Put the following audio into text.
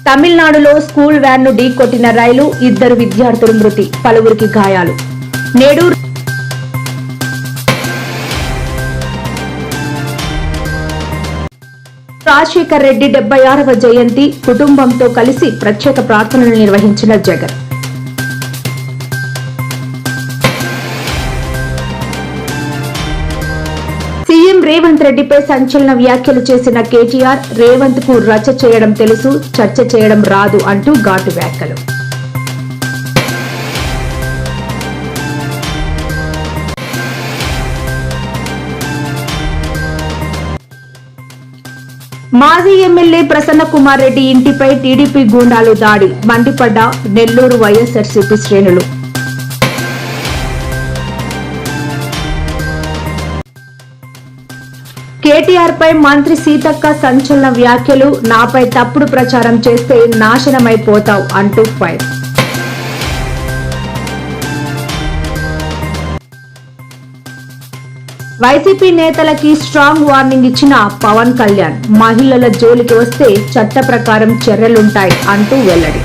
తమిళనాడులో school van ను ఢీకొట్టిన రైలు, 2 విద్యార్థులు మృతి, పలువురికి గాయాలు. నేడు రాజశేఖర్ రెడ్డి 76వ జయంతి, కుటుంబంతో కలిసి ప్రత్యేక ప్రార్థనలు నిర్వహించిన జగన్. సీఎం రేవంత్ రెడ్డిపై సంచలన వ్యాఖ్యలు చేసిన కేటీఆర్, రేవంత్ కు రచ్చ చేయడం తెలుసు, చర్చ చేయడం రాదు అంటూ ఘాటు వ్యాఖ్యలు. మాజీ ఎమ్మెల్యే ప్రసన్న కుమార్ రెడ్డి ఇంటిపై టీడీపీ గూండాలు దాడి, మండిపడ్డ నెల్లూరు వైఎస్ఆర్సీపీ శ్రేణులు. కేటీఆర్ పై మంత్రి సీతక్క సంచలన వ్యాఖ్యలు, నాపై తప్పుడు ప్రచారం చేస్తే నాశనమైపోతావు అంటూ ఫైర్. వైసీపీ నేతలకి స్ట్రాంగ్ వార్నింగ్ ఇచ్చిన పవన్ కళ్యాణ్, మహిళల జోలికి వస్తే చట్ట ప్రకారం చర్యలుంటాయి అంటూ వెల్లడి.